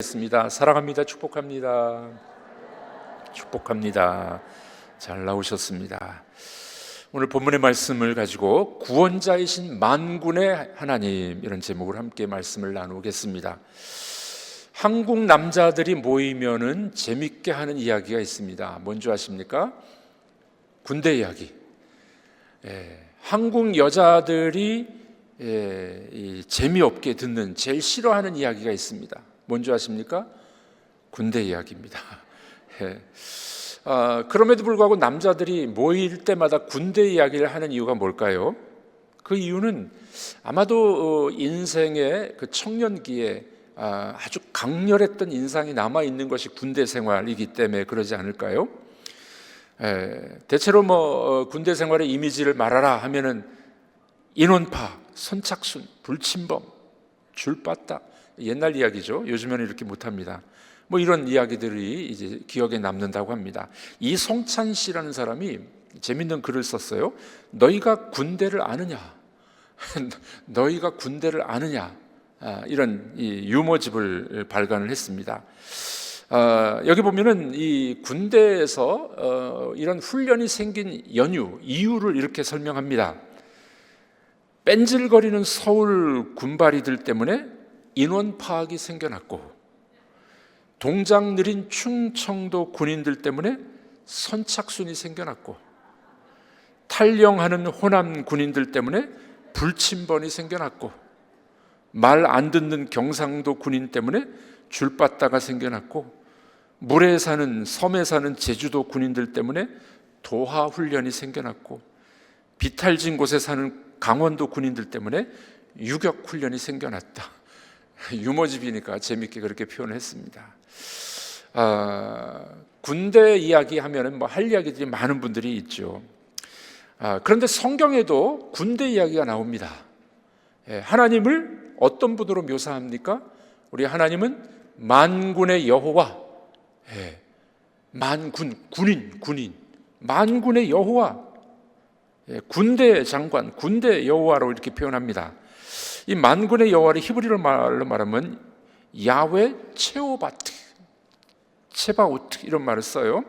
습니다. 사랑합니다. 축복합니다. 축복합니다. 잘 나오셨습니다. 오늘 본문의 말씀을 가지고 구원자이신 만군의 하나님, 이런 제목으로 함께 말씀을 나누겠습니다. 한국 남자들이 모이면은 재밌게 하는 이야기가 있습니다. 뭔지 아십니까? 군대 이야기. 한국 여자들이 재미없게 듣는, 제일 싫어하는 이야기가 있습니다. 뭔지 아십니까? 군대 이야기입니다. 그럼에도 불구하고 남자들이 모일 때마다 군대 이야기를 하는 이유가 뭘까요? 그 이유는 아마도 인생의 그 청년기에 아주 강렬했던 인상이 남아있는 것이 군대 생활이기 때문에 그러지 않을까요? 대체로 군대 생활의 이미지를 말하라 하면은 인원파, 선착순, 불침범, 줄빠따, 옛날 이야기죠. 요즘에는 이렇게 못합니다. 이런 이야기들이 이제 기억에 남는다고 합니다. 이송찬 씨라는 사람이 재밌는 글을 썼어요. 너희가 군대를 아느냐? 너희가 군대를 아느냐? 이런 유머집을 발간을 했습니다. 여기 보면은 이 군대에서 이런 훈련이 생긴 이유를 이렇게 설명합니다. 뺀질거리는 서울 군바리들 때문에 인원 파악이 생겨났고, 동장 느린 충청도 군인들 때문에 선착순이 생겨났고, 탈영하는 호남 군인들 때문에 불침번이 생겨났고, 말 안 듣는 경상도 군인 때문에 줄빠따가 생겨났고, 물에 사는, 섬에 사는 제주도 군인들 때문에 도하 훈련이 생겨났고, 비탈진 곳에 사는 강원도 군인들 때문에 유격 훈련이 생겨났다. 유머집이니까 재밌게 그렇게 표현을 했습니다. 군대 이야기 하면은 할 이야기들이 많은 분들이 있죠. 그런데 성경에도 군대 이야기가 나옵니다. 하나님을 어떤 분으로 묘사합니까? 우리 하나님은 만군의 여호와, 군인, 만군의 여호와, 군대 장관, 군대 여호와로 이렇게 표현합니다. 이 만군의 여호와를 히브리어 말로 말하면 야훼 체바오트 이런 말을 써요.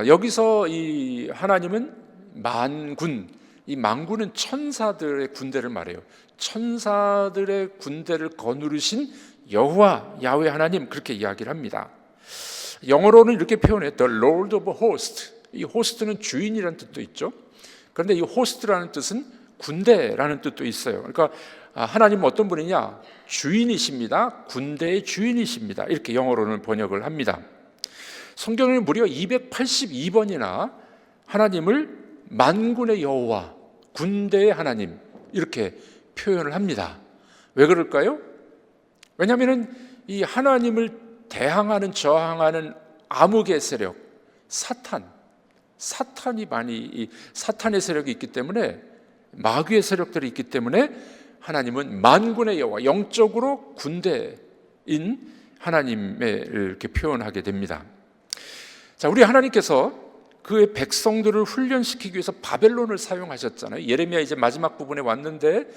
여기서 이 하나님은 만군, 이 만군은 천사들의 군대를 말해요. 천사들의 군대를 거느리신 여호와, 야훼 하나님, 그렇게 이야기를 합니다. 영어로는 이렇게 표현해요. The Lord of Hosts. 이 호스트는 주인이라는 뜻도 있죠. 그런데 이 호스트라는 뜻은 군대라는 뜻도 있어요. 그러니까 하나님은 어떤 분이냐? 주인이십니다. 군대의 주인이십니다. 이렇게 영어로는 번역을 합니다. 성경에는 무려 282번이나 하나님을 만군의 여호와, 군대의 하나님, 이렇게 표현을 합니다. 왜 그럴까요? 왜냐하면 이 하나님을 대항하는, 저항하는 암흑의 세력, 사탄이 사탄의 세력이 있기 때문에, 마귀의 세력들이 있기 때문에 하나님은 만군의 여호와, 영적으로 군대인 하나님을 이렇게 표현하게 됩니다. 자, 우리 하나님께서 그의 백성들을 훈련시키기 위해서 바벨론을 사용하셨잖아요. 예레미야 이제 마지막 부분에 왔는데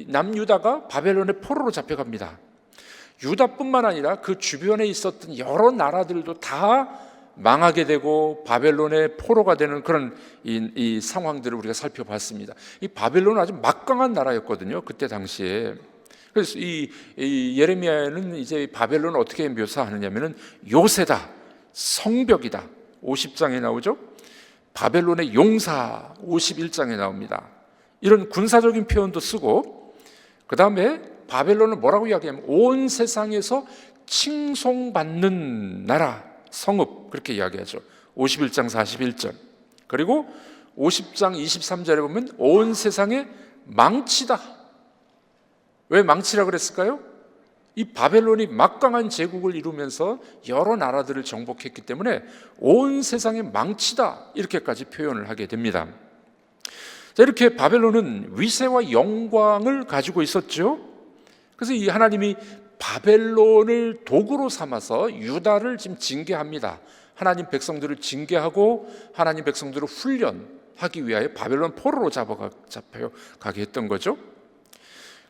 남유다가 바벨론의 포로로 잡혀갑니다. 유다뿐만 아니라 그 주변에 있었던 여러 나라들도 다 망하게 되고 바벨론의 포로가 되는 그런 이 상황들을 우리가 살펴봤습니다. 이 바벨론은 아주 막강한 나라였거든요, 그때 당시에. 그래서 이 예레미야는 이제 바벨론을 어떻게 묘사하느냐면은 요새다, 성벽이다, 50장에 나오죠. 바벨론의 용사 51장에 나옵니다. 이런 군사적인 표현도 쓰고, 그 다음에 바벨론은 뭐라고 이야기하면 온 세상에서 칭송받는 나라, 성읍, 그렇게 이야기하죠. 51장 41절. 그리고 50장 23절에 보면 온 세상에 망치다. 왜 망치라 그랬을까요? 이 바벨론이 막강한 제국을 이루면서 여러 나라들을 정복했기 때문에 온 세상에 망치다, 이렇게까지 표현을 하게 됩니다. 자, 이렇게 바벨론은 위세와 영광을 가지고 있었죠. 그래서 이 하나님이 바벨론을 도구로 삼아서 유다를 지금 징계합니다. 하나님 백성들을 징계하고 하나님 백성들을 훈련하기 위하여 바벨론 포로로 잡혀가게 했던 거죠.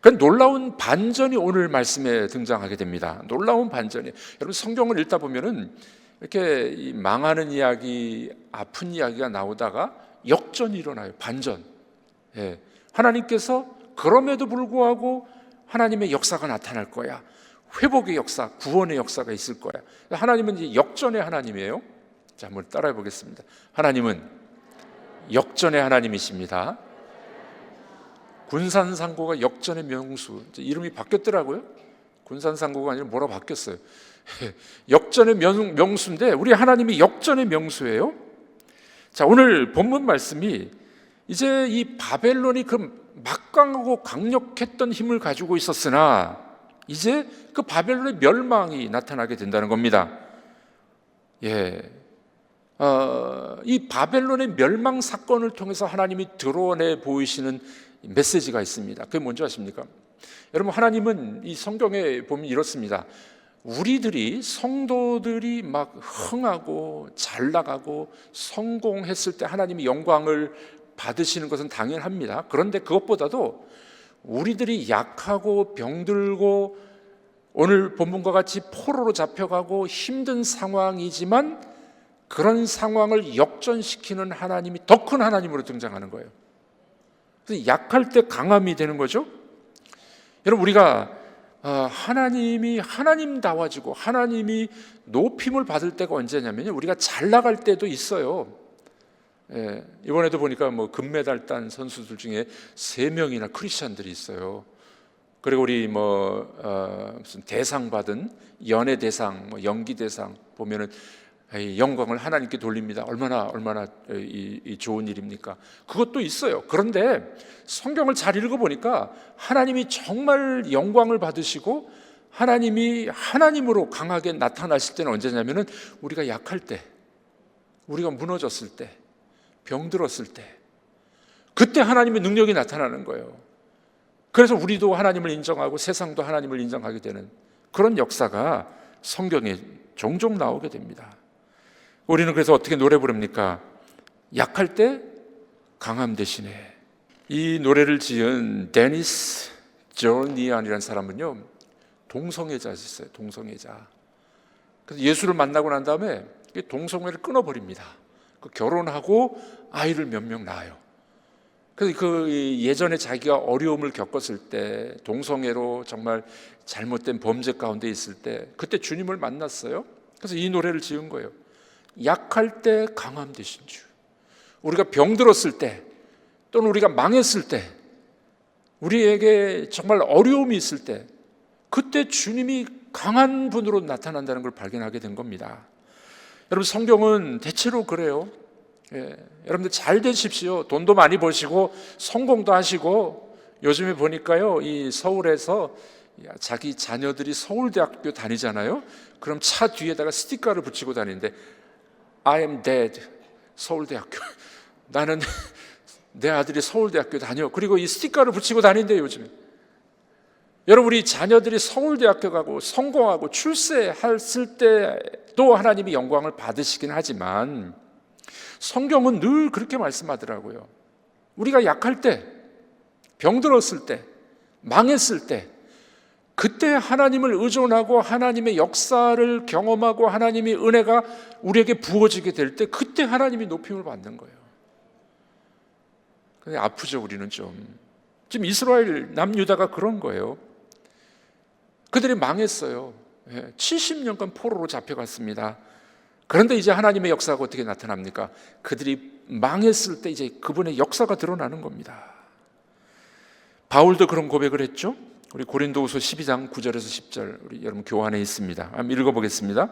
그 놀라운 반전이 오늘 말씀에 등장하게 됩니다. 놀라운 반전이. 여러분 성경을 읽다 보면은 이렇게 이 망하는 이야기, 아픈 이야기가 나오다가 역전이 일어나요. 반전. 예. 하나님께서 그럼에도 불구하고 하나님의 역사가 나타날 거야. 회복의 역사, 구원의 역사가 있을 거야. 하나님은 이제 역전의 하나님이에요. 자, 한번 따라해 보겠습니다. 하나님은 역전의 하나님이십니다. 군산상고가 역전의 명수. 이름이 바뀌었더라고요. 군산상고가 아니라 뭐라 바뀌었어요. 역전의 명수인데 우리 하나님이 역전의 명수예요. 자, 오늘 본문 말씀이 이제 이 바벨론이 그 막강하고 강력했던 힘을 가지고 있었으나 이제 그 바벨론의 멸망이 나타나게 된다는 겁니다. 예. 이 바벨론의 멸망 사건을 통해서 하나님이 드러내 보이시는 메시지가 있습니다. 그게 뭔지 아십니까? 여러분, 하나님은 이 성경에 보면 이렇습니다. 우리들이 성도들이 막 흥하고 잘 나가고 성공했을 때 하나님이 영광을 받으시는 것은 당연합니다. 그런데 그것보다도 우리들이 약하고 병들고 오늘 본문과 같이 포로로 잡혀가고 힘든 상황이지만 그런 상황을 역전시키는 하나님이 더 큰 하나님으로 등장하는 거예요. 그래서 약할 때 강함이 되는 거죠. 여러분, 우리가 하나님이 하나님다워지고 하나님이 높임을 받을 때가 언제냐면요, 우리가 잘 나갈 때도 있어요. 예, 이번에도 보니까 뭐 금메달 딴 선수들 중에 3명이나 크리스찬들이 있어요. 그리고 우리 무슨 대상 받은 연예 대상, 연기 대상 보면은 영광을 하나님께 돌립니다. 얼마나 이 좋은 일입니까? 그것도 있어요. 그런데 성경을 잘 읽어보니까 하나님이 정말 영광을 받으시고 하나님이 하나님으로 강하게 나타나실 때는 언제냐면은 우리가 약할 때, 우리가 무너졌을 때, 병들었을 때, 그때 하나님의 능력이 나타나는 거예요. 그래서 우리도 하나님을 인정하고 세상도 하나님을 인정하게 되는 그런 역사가 성경에 종종 나오게 됩니다. 우리는 그래서 어떻게 노래 부릅니까? 약할 때 강함 대신에. 이 노래를 지은 데니스 조니안이라는 사람은요, 동성애자였어요. 동성애자. 그래서 예수를 만나고 난 다음에 동성애를 끊어버립니다. 결혼하고 아이를 몇 명 낳아요. 그래서 그 예전에 자기가 어려움을 겪었을 때, 동성애로 정말 잘못된 범죄 가운데 있을 때, 그때 주님을 만났어요. 그래서 이 노래를 지은 거예요. 약할 때 강함 되신 주. 우리가 병들었을 때, 또는 우리가 망했을 때, 우리에게 정말 어려움이 있을 때, 그때 주님이 강한 분으로 나타난다는 걸 발견하게 된 겁니다. 여러분, 성경은 대체로 그래요. 예, 여러분들 잘 되십시오. 돈도 많이 버시고 성공도 하시고. 요즘에 보니까요, 이 서울에서 자기 자녀들이 서울대학교 다니잖아요. 그럼 차 뒤에다가 스티커를 붙이고 다니는데 I am dead, 서울대학교. 나는 내 아들이 서울대학교 다녀. 그리고 이 스티커를 붙이고 다닌대요, 요즘에. 여러분, 우리 자녀들이 서울대학교 가고 성공하고 출세했을 때도 하나님이 영광을 받으시긴 하지만 성경은 늘 그렇게 말씀하더라고요. 우리가 약할 때, 병들었을 때, 망했을 때, 그때 하나님을 의존하고 하나님의 역사를 경험하고 하나님의 은혜가 우리에게 부어지게 될 때, 그때 하나님이 높임을 받는 거예요. 근데 아프죠, 우리는 좀. 지금 이스라엘 남유다가 그런 거예요. 그들이 망했어요. 70년간 포로로 잡혀갔습니다. 그런데 이제 하나님의 역사가 어떻게 나타납니까? 그들이 망했을 때 이제 그분의 역사가 드러나는 겁니다. 바울도 그런 고백을 했죠. 우리 고린도후서 12장 9절에서 10절, 우리 여러분 교환에 있습니다. 한번 읽어보겠습니다.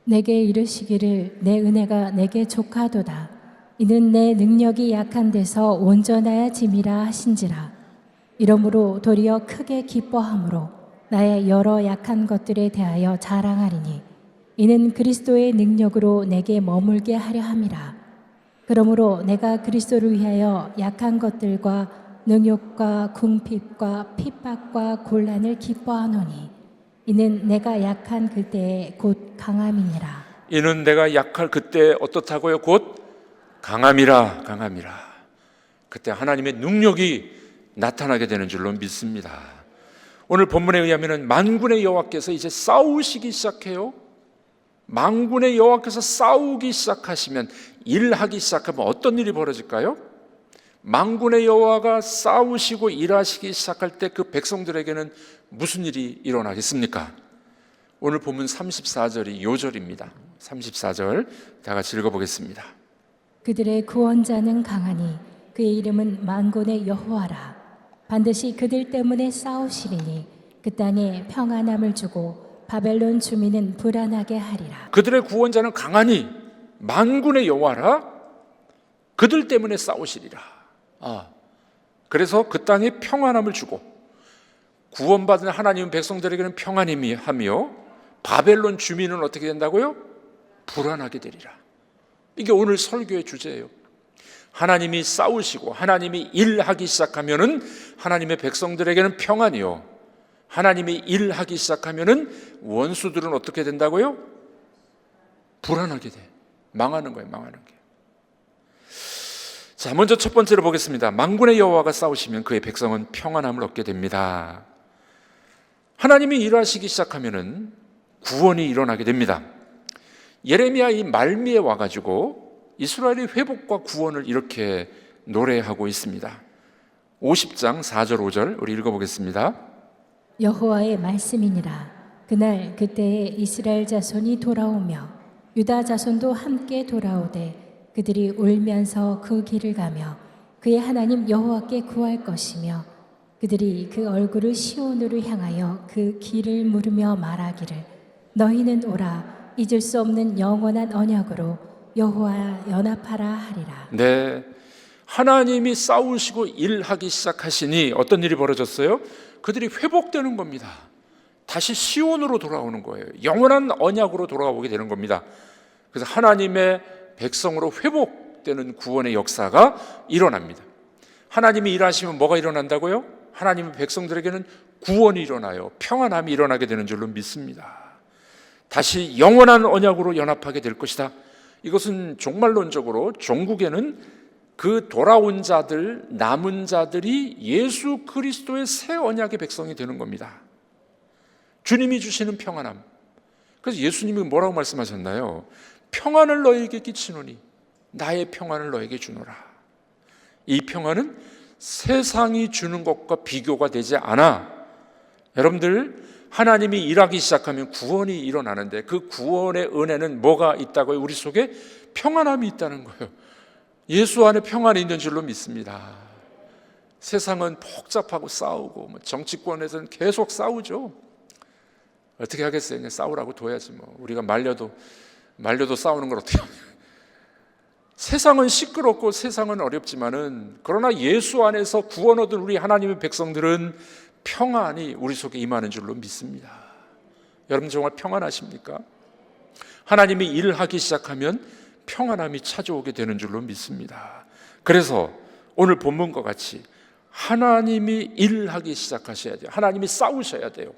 내게 이르시기를 내 은혜가 내게 족하도다. 이는 내 능력이 약한 데서 온전하야 짐이라 하신지라. 이러므로 도리어 크게 기뻐함으로 나의 여러 약한 것들에 대하여 자랑하리니 이는 그리스도의 능력으로 내게 머물게 하려 함이라. 그러므로 내가 그리스도를 위하여 약한 것들과 능욕과 궁핍과 핍박과 곤란을 기뻐하노니 이는 내가 약한 그때에 곧 강함이니라. 이는 내가 약할 그때 어떻다고요? 곧 강함이라. 강함이라. 그때 하나님의 능력이 나타나게 되는 줄로 믿습니다. 오늘 본문에 의하면 만군의 여호와께서 이제 싸우시기 시작해요. 만군의 여호와께서 싸우기 시작하시면, 일하기 시작하면 어떤 일이 벌어질까요? 만군의 여호와가 싸우시고 일하시기 시작할 때 그 백성들에게는 무슨 일이 일어나겠습니까? 오늘 본문 34절이 요절입니다. 34절 다 같이 읽어보겠습니다. 그들의 구원자는 강하니 그의 이름은 만군의 여호와라. 반드시 그들 때문에 싸우시리니 그 땅에 평안함을 주고 바벨론 주민은 불안하게 하리라. 그들의 구원자는 강하니 만군의 여호와라. 그들 때문에 싸우시리라. 그래서 그 땅에 평안함을 주고, 구원받은 하나님 백성들에게는 평안함이 하며, 바벨론 주민은 어떻게 된다고요? 불안하게 되리라. 이게 오늘 설교의 주제예요. 하나님이 싸우시고 하나님이 일하기 시작하면은 하나님의 백성들에게는 평안이요, 하나님이 일하기 시작하면은 원수들은 어떻게 된다고요? 불안하게 돼. 망하는 거예요. 망하는 게. 자, 먼저 첫 번째로 보겠습니다. 만군의 여호와가 싸우시면 그의 백성은 평안함을 얻게 됩니다. 하나님이 일하시기 시작하면은 구원이 일어나게 됩니다. 예레미야 이 말미에 와가지고 이스라엘의 회복과 구원을 이렇게 노래하고 있습니다. 50장 4절 5절 우리 읽어보겠습니다. 여호와의 말씀이니라. 그날 그때에 이스라엘 자손이 돌아오며 유다 자손도 함께 돌아오되 그들이 울면서 그 길을 가며 그의 하나님 여호와께 구할 것이며 그들이 그 얼굴을 시온으로 향하여 그 길을 물으며 말하기를 너희는 오라 잊을 수 없는 영원한 언약으로 여호와 연합하라 하리라. 네, 하나님이 싸우시고 일하기 시작하시니 어떤 일이 벌어졌어요? 그들이 회복되는 겁니다. 다시 시온으로 돌아오는 거예요. 영원한 언약으로 돌아오게 되는 겁니다. 그래서 하나님의 백성으로 회복되는 구원의 역사가 일어납니다. 하나님이 일하시면 뭐가 일어난다고요? 하나님의 백성들에게는 구원이 일어나요. 평안함이 일어나게 되는 줄로 믿습니다. 다시 영원한 언약으로 연합하게 될 것이다. 이것은 종말론적으로 종국에는 그 돌아온 자들, 남은 자들이 예수 그리스도의 새 언약의 백성이 되는 겁니다. 주님이 주시는 평안함. 그래서 예수님이 뭐라고 말씀하셨나요? 평안을 너에게 끼치노니 나의 평안을 너에게 주노라. 이 평안은 세상이 주는 것과 비교가 되지 않아. 여러분들, 하나님이 일하기 시작하면 구원이 일어나는데 그 구원의 은혜는 뭐가 있다고요? 우리 속에 평안함이 있다는 거예요. 예수 안에 평안이 있는 줄로 믿습니다. 세상은 복잡하고 싸우고 정치권에서는 계속 싸우죠. 어떻게 하겠어요? 그냥 싸우라고 둬야지 뭐. 우리가 말려도 싸우는 걸 어떻게 합니까? 세상은 시끄럽고 세상은 어렵지만은 그러나 예수 안에서 구원 얻은 우리 하나님의 백성들은 평안이 우리 속에 임하는 줄로 믿습니다. 여러분 정말 평안하십니까? 하나님이 일하기 시작하면 평안함이 찾아오게 되는 줄로 믿습니다. 그래서 오늘 본문과 같이 하나님이 일하기 시작하셔야 돼요. 하나님이 싸우셔야 돼요.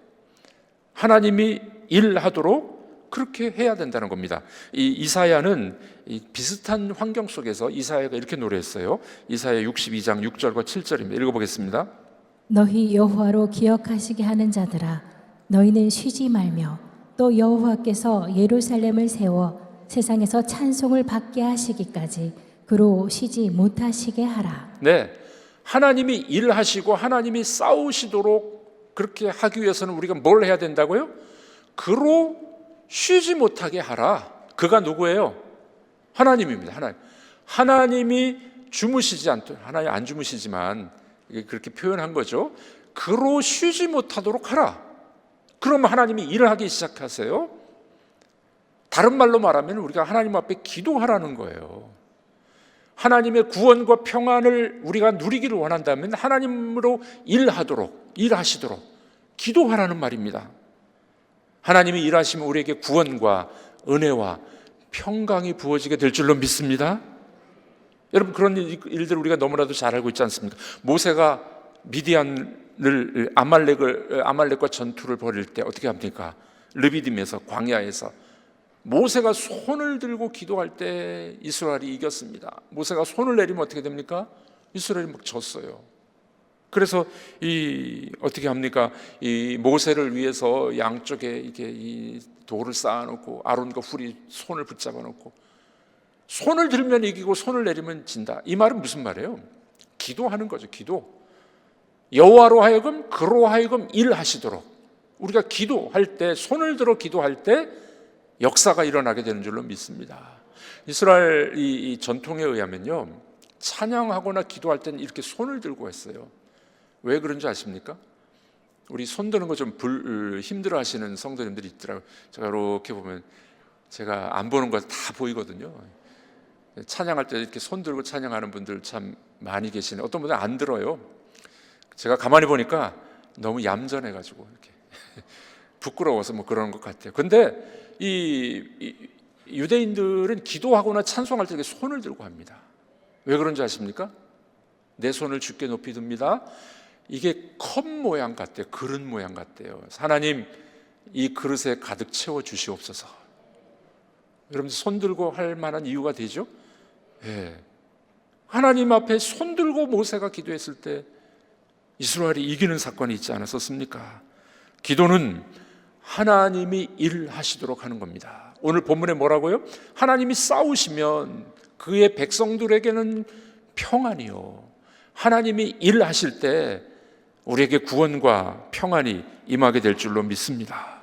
하나님이 일하도록 그렇게 해야 된다는 겁니다. 이 이사야는 이 비슷한 환경 속에서 이사야가 이렇게 노래했어요. 이사야 62장 6절과 7절입니다. 읽어보겠습니다. 너희 여호와로 기억하시게 하는 자들아 너희는 쉬지 말며 또 여호와께서 예루살렘을 세워 세상에서 찬송을 받게 하시기까지 그로 쉬지 못하시게 하라. 네, 하나님이 일하시고 하나님이 싸우시도록 그렇게 하기 위해서는 우리가 뭘 해야 된다고요? 그로 쉬지 못하게 하라. 그가 누구예요? 하나님입니다. 하나님이 주무시지 않도록, 하나님 안 주무시지만 그렇게 표현한 거죠. 그로 쉬지 못하도록 하라. 그러면 하나님이 일을 하기 시작하세요. 다른 말로 말하면 우리가 하나님 앞에 기도하라는 거예요. 하나님의 구원과 평안을 우리가 누리기를 원한다면 하나님으로 일하시도록 기도하라는 말입니다. 하나님이 일하시면 우리에게 구원과 은혜와 평강이 부어지게 될 줄로 믿습니다. 여러분, 그런 일들 우리가 너무나도 잘 알고 있지 않습니까? 모세가 미디안을 아말렉과 전투를 벌일 때 어떻게 합니까? 르비딤에서, 광야에서 모세가 손을 들고 기도할 때 이스라엘이 이겼습니다. 모세가 손을 내리면 어떻게 됩니까? 이스라엘이 막 졌어요. 그래서 어떻게 합니까? 이 모세를 위해서 양쪽에 이게 이 돌을 쌓아놓고 아론과 훌이 손을 붙잡아 놓고, 손을 들면 이기고 손을 내리면 진다. 이 말은 무슨 말이에요? 기도하는 거죠. 기도. 여호와로 하여금 그로 하여금 일하시도록, 우리가 기도할 때, 손을 들어 기도할 때 역사가 일어나게 되는 줄로 믿습니다. 이스라엘 이 전통에 의하면요, 찬양하거나 기도할 때는 이렇게 손을 들고 했어요. 왜 그런지 아십니까? 우리 손 드는 거 좀 힘들어 하시는 성도님들이 있더라고요. 제가 이렇게 보면, 제가 안 보는 거 다 보이거든요. 찬양할 때 이렇게 손 들고 찬양하는 분들 참 많이 계시네. 어떤 분들은 안 들어요. 제가 가만히 보니까 너무 얌전해가지고 이렇게 부끄러워서 뭐 그러는 것 같아요. 근데 이 유대인들은 기도하거나 찬송할 때 이렇게 손을 들고 합니다. 왜 그런지 아십니까? 내 손을 주께 높이 듭니다. 이게 컵 모양 같대요. 그릇 모양 같대요. 하나님, 이 그릇에 가득 채워 주시옵소서. 여러분, 손 들고 할 만한 이유가 되죠? 예. 하나님 앞에 손 들고 모세가 기도했을 때 이스라엘이 이기는 사건이 있지 않았었습니까? 기도는 하나님이 일하시도록 하는 겁니다. 오늘 본문에 뭐라고요? 하나님이 싸우시면 그의 백성들에게는 평안이요, 하나님이 일하실 때 우리에게 구원과 평안이 임하게 될 줄로 믿습니다.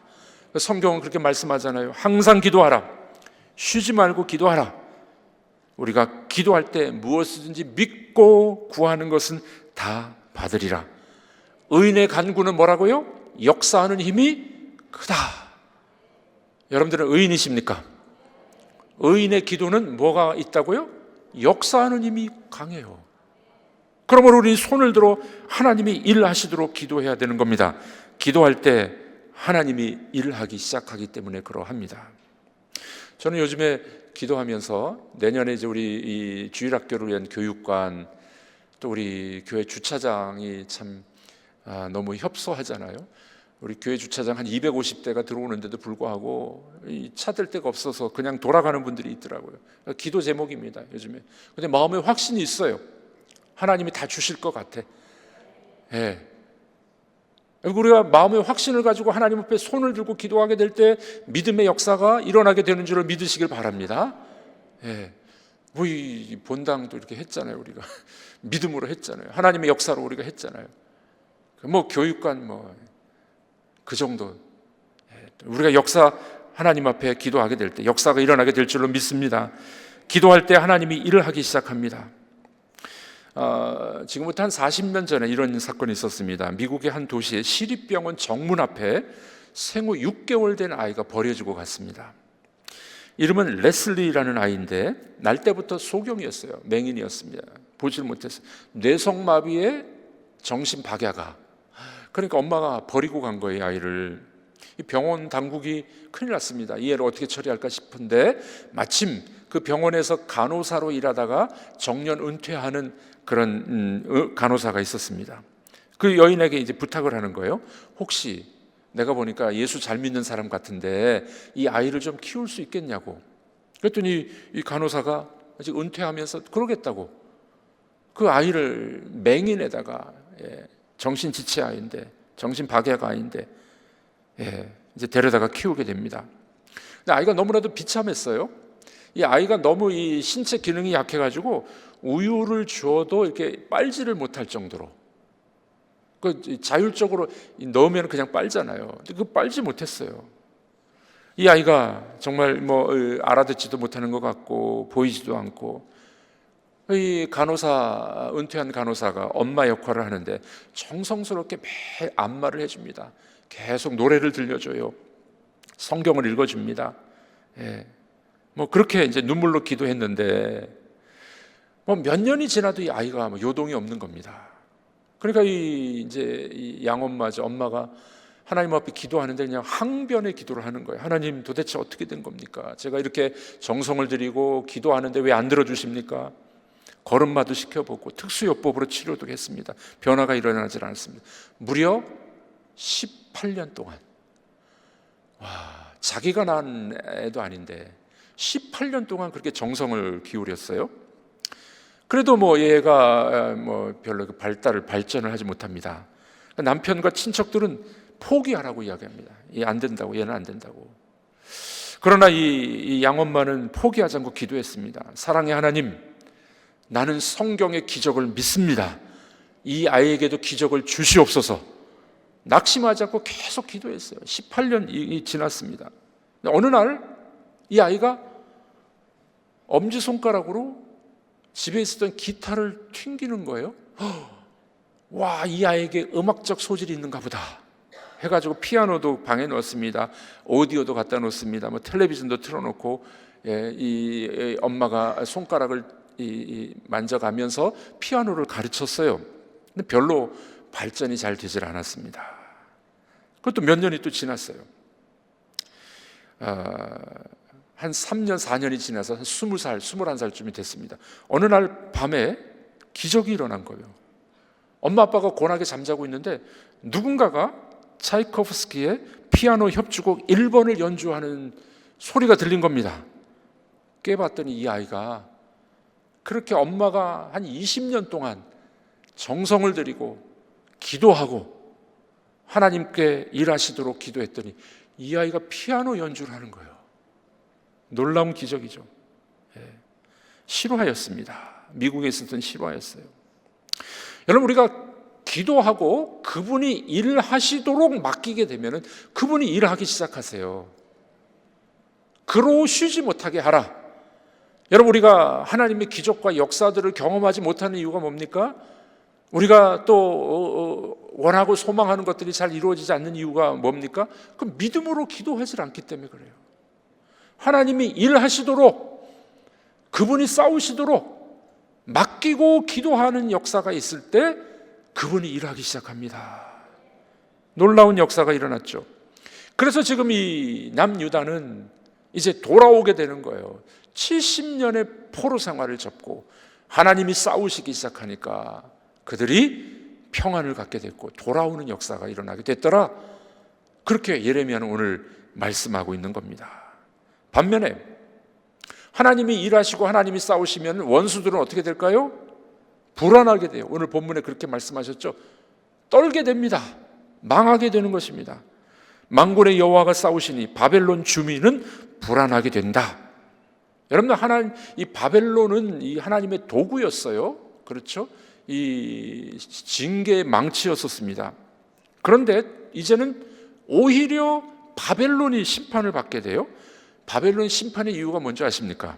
성경은 그렇게 말씀하잖아요. 항상 기도하라, 쉬지 말고 기도하라. 우리가 기도할 때 무엇이든지 믿고 구하는 것은 다 받으리라. 의인의 간구는 뭐라고요? 역사하는 힘이 크다. 여러분들은 의인이십니까? 의인의 기도는 뭐가 있다고요? 역사하는 힘이 강해요. 그러므로 우리는 손을 들어 하나님이 일하시도록 기도해야 되는 겁니다. 기도할 때 하나님이 일하기 시작하기 때문에 그러합니다. 저는 요즘에 기도하면서 내년에 이제 우리 이 주일학교를 위한 교육관, 또 우리 교회 주차장이 참 너무 협소하잖아요. 우리 교회 주차장 한 250대가 들어오는데도 불구하고 이 차댈 데가 없어서 그냥 돌아가는 분들이 있더라고요. 기도 제목입니다, 요즘에. 근데 마음에 확신이 있어요. 하나님이 다 주실 것 같아. 예. 우리가 마음의 확신을 가지고 하나님 앞에 손을 들고 기도하게 될 때 믿음의 역사가 일어나게 되는 줄을 믿으시길 바랍니다. 예. 이 본당도 이렇게 했잖아요. 우리가 믿음으로 했잖아요. 하나님의 역사로 우리가 했잖아요. 뭐 교육관 뭐 그 정도. 우리가 역사, 하나님 앞에 기도하게 될 때 역사가 일어나게 될 줄로 믿습니다. 기도할 때 하나님이 일을 하기 시작합니다. 지금부터 한 40년 전에 이런 사건이 있었습니다. 미국의 한 도시의 시립병원 정문 앞에 생후 6개월 된 아이가 버려지고 갔습니다. 이름은 레슬리라는 아이인데 날 때부터 소경이었어요. 맹인이었습니다. 보질 못했어요. 뇌성마비에 정신박야가. 그러니까 엄마가 버리고 간 거예요, 아이를. 이 병원 당국이 큰일 났습니다. 이 애를 어떻게 처리할까 싶은데 마침 그 병원에서 간호사로 일하다가 정년 은퇴하는 그런 간호사가 있었습니다. 그 여인에게 이제 부탁을 하는 거예요. 혹시 내가 보니까 예수 잘 믿는 사람 같은데 이 아이를 좀 키울 수 있겠냐고. 그랬더니 이 간호사가 아직 은퇴하면서 그러겠다고. 그 아이를 맹인에다가 정신지체 아이인데, 정신박야가 아이인데 이제 데려다가 키우게 됩니다. 근데 아이가 너무나도 비참했어요. 이 아이가 너무 이 신체 기능이 약해가지고 우유를 주어도 이렇게 빨지를 못할 정도로, 그 자율적으로 넣으면 그냥 빨잖아요. 근데 그 빨지 못했어요. 이 아이가 정말 뭐 알아듣지도 못하는 것 같고 보이지도 않고, 이 간호사, 은퇴한 간호사가 엄마 역할을 하는데 정성스럽게 매일 안마를 해줍니다. 계속 노래를 들려줘요. 성경을 읽어줍니다. 뭐 그렇게 이제 눈물로 기도했는데 뭐 몇 년이 지나도 이 아이가 뭐 요동이 없는 겁니다. 그러니까 이 양엄마죠, 엄마가 하나님 앞에 기도하는데 그냥 항변의 기도를 하는 거예요. 하나님, 도대체 어떻게 된 겁니까? 제가 이렇게 정성을 들이고 기도하는데 왜 안 들어주십니까? 걸음마도 시켜보고 특수요법으로 치료도 했습니다. 변화가 일어나지 않았습니다. 무려 18년 동안. 자기가 낳은 애도 아닌데 18년 동안 그렇게 정성을 기울였어요. 그래도 뭐 얘가 뭐 별로 발전을 하지 못합니다. 남편과 친척들은 포기하라고 이야기합니다. 얘 안 된다고, 얘는 안 된다고. 그러나 이 양엄마는 포기하지 않고 기도했습니다. 사랑의 하나님, 나는 성경의 기적을 믿습니다. 이 아이에게도 기적을 주시옵소서. 낙심하지 않고 계속 기도했어요. 18년이 지났습니다. 어느 날 이 아이가 엄지손가락으로 집에 있었던 기타를 튕기는 거예요. 와, 이 아이에게 음악적 소질이 있는가 보다 해가지고 피아노도 방에 넣었습니다. 오디오도 갖다 놓습니다. 뭐 텔레비전도 틀어놓고, 이 엄마가 손가락을 만져가면서 피아노를 가르쳤어요. 근데 별로 발전이 잘 되질 않았습니다. 그것도 몇 년이 또 지났어요. 한 3년, 4년이 지나서 한 20살, 21살쯤이 됐습니다. 어느 날 밤에 기적이 일어난 거예요. 엄마 아빠가 고나게 잠자고 있는데 누군가가 차이코프스키의 피아노 협주곡 1번을 연주하는 소리가 들린 겁니다. 깨봤더니 이 아이가 그렇게 엄마가 한 20년 동안 정성을 들이고 기도하고 하나님께 일하시도록 기도했더니 이 아이가 피아노 연주를 하는 거예요. 놀라운 기적이죠. 실화였습니다. 미국에 있었던 실화였어요. 여러분, 우리가 기도하고 그분이 일하시도록 맡기게 되면 그분이 일하기 시작하세요. 그로 쉬지 못하게 하라. 여러분, 우리가 하나님의 기적과 역사들을 경험하지 못하는 이유가 뭡니까? 우리가 또 원하고 소망하는 것들이 잘 이루어지지 않는 이유가 뭡니까? 그 믿음으로 기도하지 않기 때문에 그래요. 하나님이 일하시도록, 그분이 싸우시도록 맡기고 기도하는 역사가 있을 때 그분이 일하기 시작합니다. 놀라운 역사가 일어났죠. 그래서 지금 이 남유다는 이제 돌아오게 되는 거예요. 70년의 포로 생활을 접고 하나님이 싸우시기 시작하니까 그들이 평안을 갖게 됐고 돌아오는 역사가 일어나게 됐더라. 그렇게 예레미야는 오늘 말씀하고 있는 겁니다. 반면에 하나님이 일하시고 하나님이 싸우시면 원수들은 어떻게 될까요? 불안하게 돼요. 오늘 본문에 그렇게 말씀하셨죠. 떨게 됩니다. 망하게 되는 것입니다. 만군의 여호와가 싸우시니 바벨론 주민은 불안하게 된다. 여러분, 이 바벨론은 이 하나님의 도구였어요. 그렇죠? 이 징계의 망치였었습니다. 그런데 이제는 오히려 바벨론이 심판을 받게 돼요. 바벨론 심판의 이유가 뭔지 아십니까?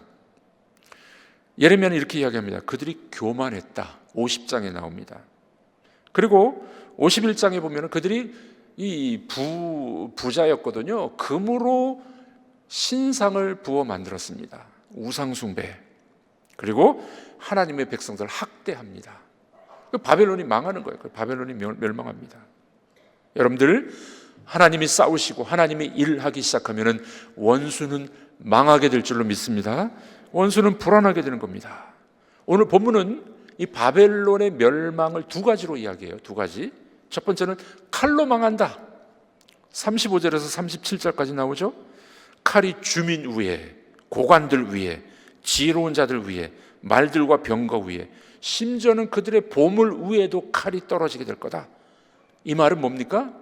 예레미야는 이렇게 이야기합니다. 그들이 교만했다. 50장에 나옵니다. 그리고 51장에 보면 그들이 이 부자였거든요. 금으로 신상을 부어 만들었습니다. 우상숭배. 그리고 하나님의 백성들을 학대합니다. 바벨론이 망하는 거예요. 바벨론이 멸망합니다. 여러분들, 하나님이 싸우시고 하나님이 일하기 시작하면 원수는 망하게 될 줄로 믿습니다. 원수는 불안하게 되는 겁니다. 오늘 본문은 이 바벨론의 멸망을 두 가지로 이야기해요. 두 가지. 첫 번째는 칼로 망한다. 35절에서 37절까지 나오죠. 칼이 주민 위에, 고관들 위에, 지혜로운 자들 위에, 말들과 병거 위에, 심지어는 그들의 보물 위에도 칼이 떨어지게 될 거다. 이 말은 뭡니까?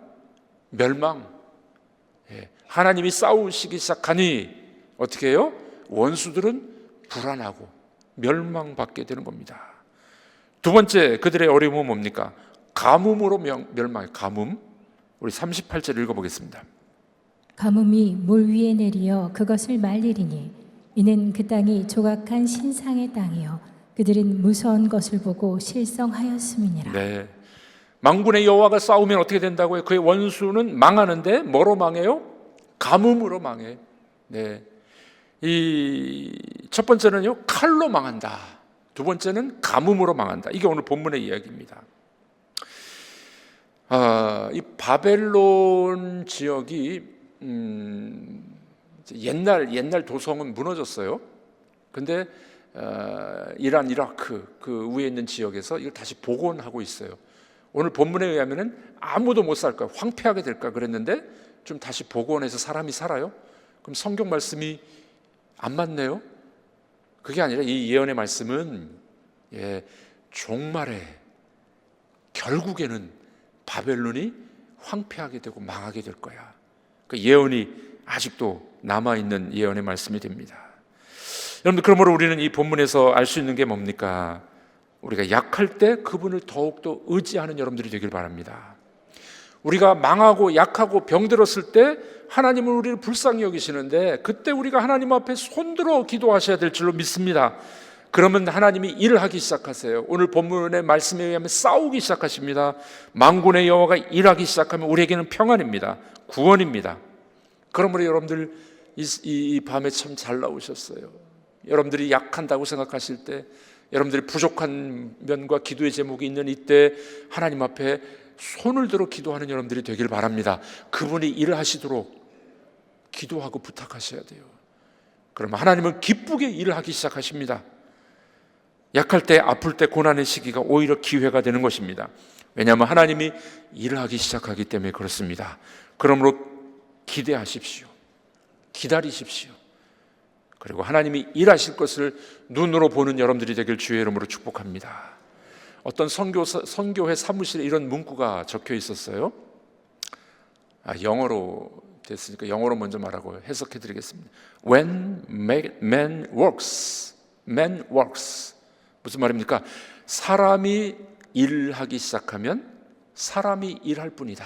멸망. 하나님이 싸우시기 시작하니 어떻게 해요? 원수들은 불안하고 멸망받게 되는 겁니다. 두 번째, 그들의 어려움은 뭡니까? 가뭄으로 멸망해요. 가뭄. 우리 38절 읽어보겠습니다. 가뭄이 물 위에 내리어 그것을 말리리니 이는 그 땅이 조각한 신상의 땅이요 그들은 무서운 것을 보고 실성하였음이니라. 네. 만군의 여호와가 싸우면 어떻게 된다고요? 그의 원수는 망하는데 뭐로 망해요? 가뭄으로 망해. 네. 이 첫 번째는요, 칼로 망한다. 두 번째는 가뭄으로 망한다. 이게 오늘 본문의 이야기입니다. 이 바벨론 지역이 옛날 도성은 무너졌어요. 근데 이란, 이라크 그 위에 있는 지역에서 이걸 다시 복원하고 있어요. 오늘 본문에 의하면은 아무도 못 살 거야, 황폐하게 될까 그랬는데 좀 다시 복원해서 사람이 살아요. 그럼 성경 말씀이 안 맞네요. 그게 아니라 이 예언의 말씀은 종말에 결국에는 바벨론이 황폐하게 되고 망하게 될 거야. 그 예언이 아직도 남아있는 예언의 말씀이 됩니다. 여러분들, 그러므로 우리는 이 본문에서 알 수 있는 게 뭡니까? 우리가 약할 때 그분을 더욱더 의지하는 여러분들이 되길 바랍니다. 우리가 망하고 약하고 병들었을 때 하나님은 우리를 불쌍히 여기시는데, 그때 우리가 하나님 앞에 손들어 기도하셔야 될 줄로 믿습니다. 그러면 하나님이 일을 하기 시작하세요. 오늘 본문의 말씀에 의하면 싸우기 시작하십니다. 만군의 여호와가 일하기 시작하면 우리에게는 평안입니다. 구원입니다. 그러므로 여러분들 이 밤에 참 잘 나오셨어요. 여러분들이 약한다고 생각하실 때, 여러분들이 부족한 면과 기도의 제목이 있는 이때 하나님 앞에 손을 들어 기도하는 여러분들이 되길 바랍니다. 그분이 일을 하시도록 기도하고 부탁하셔야 돼요. 그러면 하나님은 기쁘게 일을 하기 시작하십니다. 약할 때, 아플 때, 고난의 시기가 오히려 기회가 되는 것입니다. 왜냐하면 하나님이 일을 하기 시작하기 때문에 그렇습니다. 그러므로 기대하십시오. 기다리십시오. 그리고 하나님이 일하실 것을 눈으로 보는 여러분들이 되길 주의 이름으로 축복합니다. 어떤 선교회 사무실에 이런 문구가 적혀 있었어요. 영어로 됐으니까 영어로 먼저 말하고 해석해 드리겠습니다. When man works, man works. 무슨 말입니까? 사람이 일하기 시작하면 사람이 일할 뿐이다.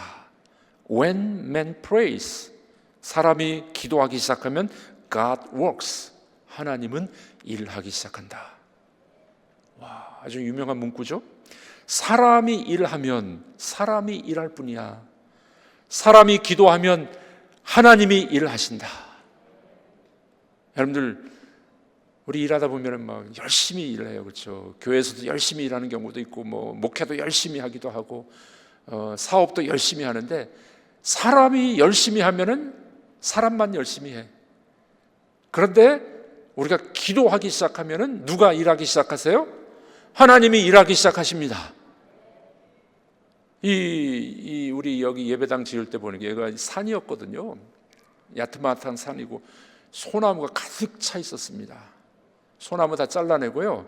When man prays, 사람이 기도하기 시작하면 God works, 하나님은 일하기 시작한다. 와, 아주 유명한 문구죠. 사람이 일하면 사람이 일할 뿐이야. 사람이 기도하면 하나님이 일하신다. 여러분들, 우리 일하다 보면 막 열심히 일해요, 그렇죠? 교회에서도 열심히 일하는 경우도 있고, 목회도 열심히 하기도 하고, 사업도 열심히 하는데, 사람이 열심히 하면은 사람만 열심히 해. 그런데 우리가 기도하기 시작하면은 누가 일하기 시작하세요? 하나님이 일하기 시작하십니다. 우리 여기 예배당 지을 때 보는 게, 여기가 산이었거든요. 야트마탄 산이고 소나무가 가득 차 있었습니다. 소나무 다 잘라내고요,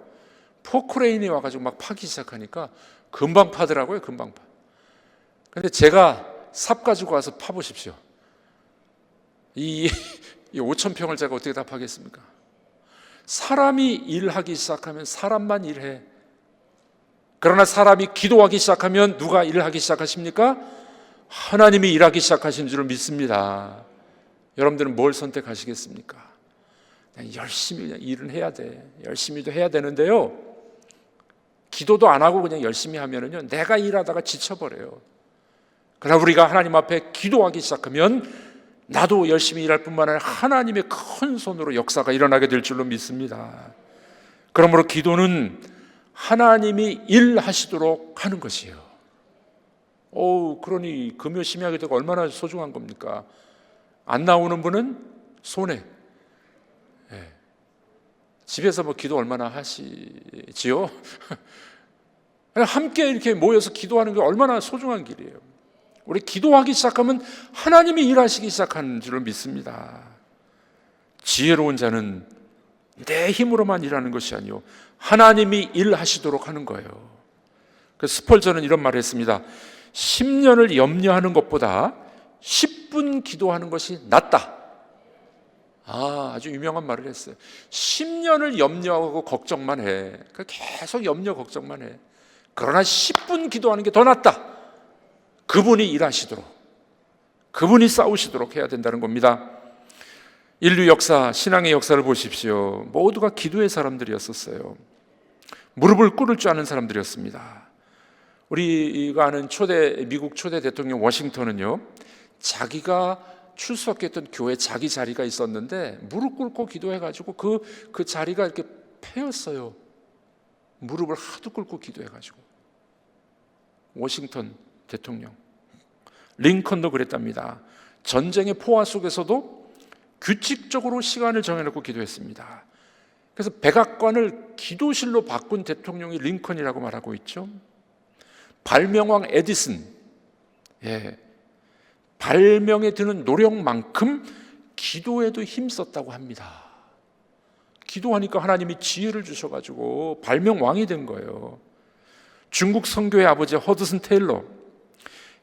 포크레인이 와가지고 막 파기 시작하니까 금방 파더라고요. 금방 파. 근데 제가 삽 가지고 와서 파보십시오. 이 5,000평을 제가 어떻게 다 파겠습니까? 사람이 일하기 시작하면 사람만 일해. 그러나 사람이 기도하기 시작하면 누가 일을 하기 시작하십니까? 하나님이 일하기 시작하신 줄을 믿습니다. 여러분들은 뭘 선택하시겠습니까? 열심히 그냥 일은 해야 돼. 열심히도 해야 되는데요, 기도도 안 하고 그냥 열심히 하면은요, 내가 일하다가 지쳐버려요. 그러나 우리가 하나님 앞에 기도하기 시작하면 나도 열심히 일할 뿐만 아니라 하나님의 큰 손으로 역사가 일어나게 될 줄로 믿습니다. 그러므로 기도는 하나님이 일하시도록 하는 것이에요. 그러니 금요 심야기 도가 얼마나 소중한 겁니까? 안 나오는 분은 손해. 집에서 기도 얼마나 하시지요? 함께 이렇게 모여서 기도하는 게 얼마나 소중한 길이에요. 우리 기도하기 시작하면 하나님이 일하시기 시작하는 줄을 믿습니다. 지혜로운 자는 내 힘으로만 일하는 것이 아니요, 하나님이 일하시도록 하는 거예요. 그래서 스펄전은 이런 말을 했습니다. 10년을 염려하는 것보다 10분 기도하는 것이 낫다. 아주 유명한 말을 했어요. 10년을 염려하고 걱정만 해. 계속 염려 걱정만 해. 그러나 10분 기도하는 게 더 낫다. 그분이 일하시도록, 그분이 싸우시도록 해야 된다는 겁니다. 인류 역사, 신앙의 역사를 보십시오. 모두가 기도의 사람들이었었어요. 무릎을 꿇을 줄 아는 사람들이었습니다. 우리가 아는 미국 초대 대통령 워싱턴은요, 자기가 출석했던 교회 자기 자리가 있었는데 무릎 꿇고 기도해가지고 그 자리가 이렇게 패였어요. 무릎을 하도 꿇고 기도해가지고. 워싱턴 대통령, 링컨도 그랬답니다. 전쟁의 포화 속에서도 규칙적으로 시간을 정해놓고 기도했습니다. 그래서 백악관을 기도실로 바꾼 대통령이 링컨이라고 말하고 있죠. 발명왕 에디슨, 발명에 드는 노력만큼 기도에도 힘썼다고 합니다. 기도하니까 하나님이 지혜를 주셔가지고 발명왕이 된 거예요. 중국 선교의 아버지 허드슨 테일러,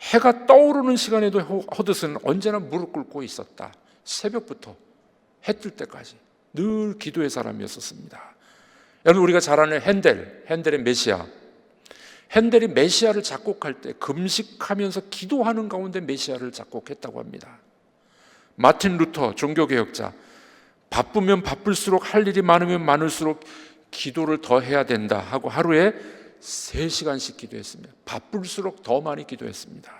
해가 떠오르는 시간에도 허드슨은 언제나 무릎 꿇고 있었다. 새벽부터 해 뜰 때까지 늘 기도의 사람이었었습니다. 여러분, 우리가 잘 아는 핸델의 메시아, 핸델이 메시아를 작곡할 때 금식하면서 기도하는 가운데 메시아를 작곡했다고 합니다. 마틴 루터 종교개혁자, 바쁘면 바쁠수록 할 일이 많으면 많을수록 기도를 더 해야 된다 하고 하루에 3시간씩 기도했습니다. 바쁠수록 더 많이 기도했습니다.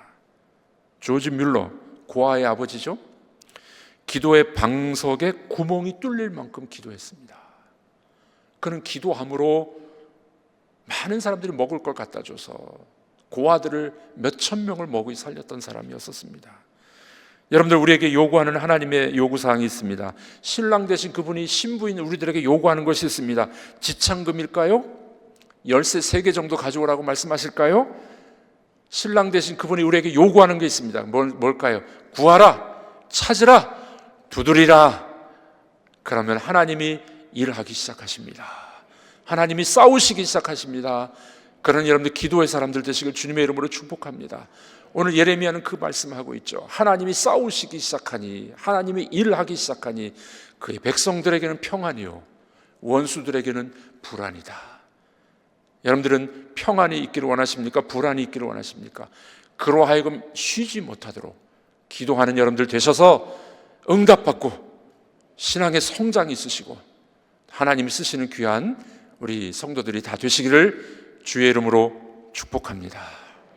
조지 뮬러, 고아의 아버지죠. 기도의 방석에 구멍이 뚫릴 만큼 기도했습니다. 그는 기도함으로 많은 사람들이 먹을 걸 갖다 줘서 고아들을 몇천 명을 먹이 살렸던 사람이었었습니다. 여러분들, 우리에게 요구하는 하나님의 요구사항이 있습니다. 신랑 되신 그분이 신부인 우리들에게 요구하는 것이 있습니다. 지창금일까요? 열쇠 3개 정도 가져오라고 말씀하실까요? 신랑 되신 그분이 우리에게 요구하는 게 있습니다. 뭘까요? 구하라, 찾으라, 두드리라. 그러면 하나님이 일하기 시작하십니다. 하나님이 싸우시기 시작하십니다. 그런 여러분들 기도의 사람들 되시길 주님의 이름으로 축복합니다. 오늘 예레미야는 그 말씀하고 있죠. 하나님이 싸우시기 시작하니, 하나님이 일하기 시작하니 그의 백성들에게는 평안이요 원수들에게는 불안이다. 여러분들은 평안이 있기를 원하십니까? 불안이 있기를 원하십니까? 그로 하여금 쉬지 못하도록 기도하는 여러분들 되셔서 응답받고 신앙의 성장이 있으시고 하나님이 쓰시는 귀한 우리 성도들이 다 되시기를 주의 이름으로 축복합니다.